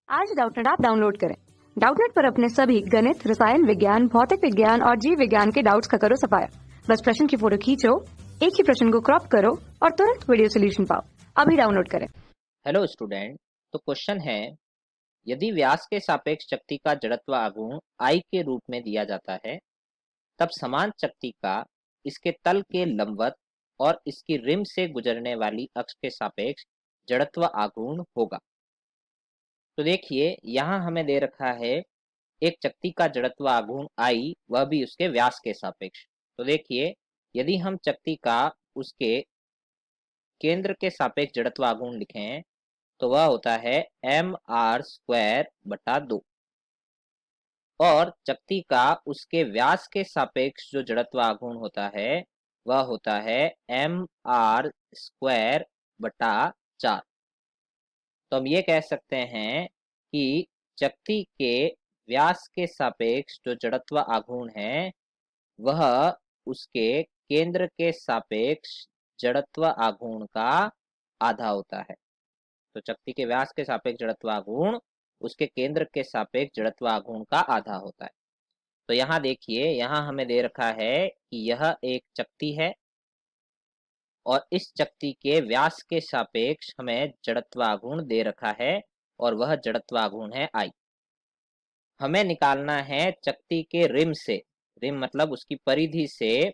आज Doubtnut app download करें। Doubtnut पर अपने सभी गणित, रसायन विज्ञान, भौतिक विज्ञान और जीव विज्ञान के डाउट्स का करो सफाया। बस प्रश्न की फोटो खींचो, एक ही प्रश्न को क्रॉप करो और तुरंत वीडियो सोल्यूशन पाओ। अभी डाउनलोड करें। हेलो स्टूडेंट, तो क्वेश्चन है, यदि व्यास के सापेक्ष चक्ति का जड़त्व आघूर्ण I के रूप में दिया जाता है, तब समान चक्ति का इसके तल के लंबवत और इसकी रिम से गुजरने वाली अक्ष के सापेक्ष जड़त्व आघूर्ण होगा। तो देखिए, यहाँ हमें दे रखा है एक चक्ति का जड़त्व आघूर्ण I, वह भी उसके व्यास के सापेक्ष। तो देखिए, यदि हम चक्ति का उसके केंद्र के सापेक्ष जड़त्व आघूर्ण लिखें तो वह होता है mr²/2 और चक्ति का उसके व्यास के सापेक्ष जो जड़त्व आघूर्ण होता है वह होता है mr²/4। तो हम ये कह सकते हैं कि चक्ति के व्यास के सापेक्ष जो जड़त्व आघूर्ण है वह उसके केंद्र के सापेक्ष जड़त्व आघूर्ण का आधा होता है। तो चक्ति के व्यास के सापेक्ष जड़त्व आघूर्ण उसके केंद्र के सापेक्ष जड़त्व आघूर्ण का आधा होता है। तो यहाँ देखिए, यहाँ हमें दे रखा है कि यह एक चक्ति है और इस चक्ति के व्यास के सापेक्ष हमें जड़त्व आघूर्ण दे रखा है और वह जड़त्व आघूर्ण है I। हमें निकालना है चक्ति के रिम से, रिम मतलब उसकी परिधि से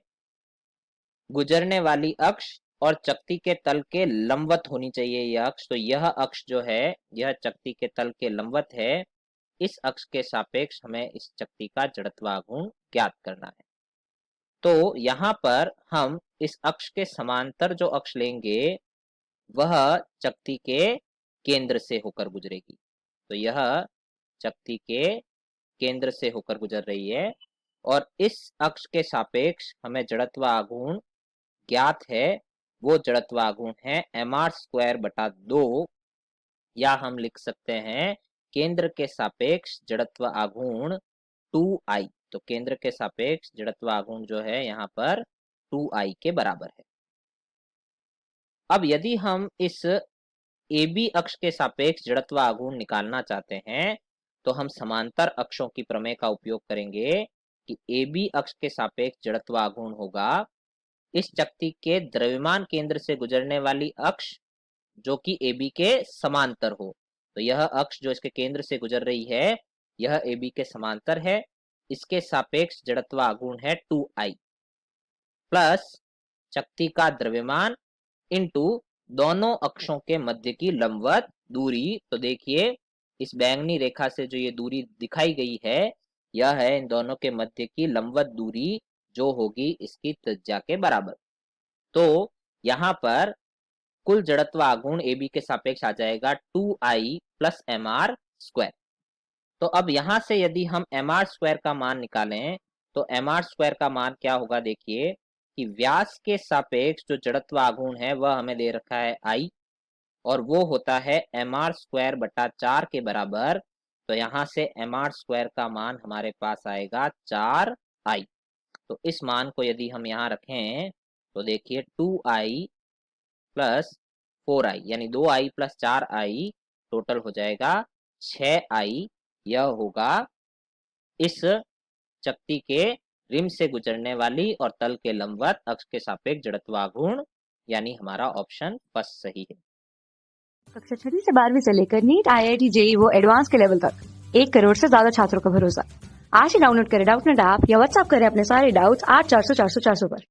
गुजरने वाली अक्ष और चक्ति के तल के लंबवत होनी चाहिए यह अक्ष। तो यह अक्ष जो है यह चक्ति के तल के लंबवत है। इस अक्ष के सापेक्ष हमें इस चक्ति का जड़त्व आघूर्ण ज्ञात करना है। तो यहाँ पर हम इस अक्ष के समांतर जो अक्ष लेंगे वह चक्ति के केंद्र से होकर गुजरेगी। तो यह चक्ति के केंद्र से होकर गुजर रही है और इस अक्ष के सापेक्ष हमें जड़त्व आघूर्ण ज्ञात है। वो जड़त्व आघूर्ण है mr²/2 या हम लिख सकते हैं केंद्र के सापेक्ष जड़त्व आघूर्ण 2I। तो केंद्र के सापेक्ष जड़त्व आघूर्ण जो है यहाँ पर 2I के बराबर है। अब यदि हम इस AB अक्ष के सापेक्ष जड़त्व आघूर्ण निकालना चाहते हैं तो हम समांतर अक्षों की प्रमेय का उपयोग करेंगे कि AB अक्ष के सापेक्ष जड़त्व आघूर्ण होगा इस चक्ति के द्रव्यमान केंद्र से गुजरने वाली अक्ष जो कि AB के समांतर हो। तो यह अक्ष जो इसके केंद्र से गुजर रही है यह AB के समांतर है। इसके सापेक्ष जड़त्व आघूर्ण है 2I प्लस चक्ति का द्रव्यमान इंटू दोनों अक्षों के मध्य की लंबवत दूरी। तो देखिए, इस बैंगनी रेखा से जो ये दूरी दिखाई गई है यह है इन दोनों के मध्य की लंबवत दूरी जो होगी इसकी त्रिज्या के बराबर। तो यहाँ पर कुल जड़त्व आघूर्ण AB के सापेक्ष आ जाएगा 2I + mr²। तो अब यहाँ से यदि हम mr² का मान निकालें तो mr² का मान क्या होगा, देखिए कि व्यास के सापेक्ष जो जड़त्व आघूर्ण है वह हमें दे रखा है I और वो होता है mr²/4 के बराबर। तो यहाँ से mr² का मान हमारे पास आएगा 4I। तो इस मान को यदि हम यहाँ रखें तो देखिए 2I + 4I यानी 2I + 4I टोटल हो जाएगा 6I। यह होगा इस चक्ति के रिम से गुजरने वाली और तल के लंबवत अक्ष के सापेक्ष जड़त्व आघूर्ण, यानी हमारा ऑप्शन फर्स्ट सही है। कक्षा 6 से 12वीं से लेकर नीट, IIT, JEE वो एडवांस के लेवल तक 1 करोड़ से ज्यादा छात्रों का भरोसा। आज ही डाउनलोड करें डाउटनेट ऐप या व्हाट्सएप करें अपने सारे डाउट्स 8400 400 400 पर।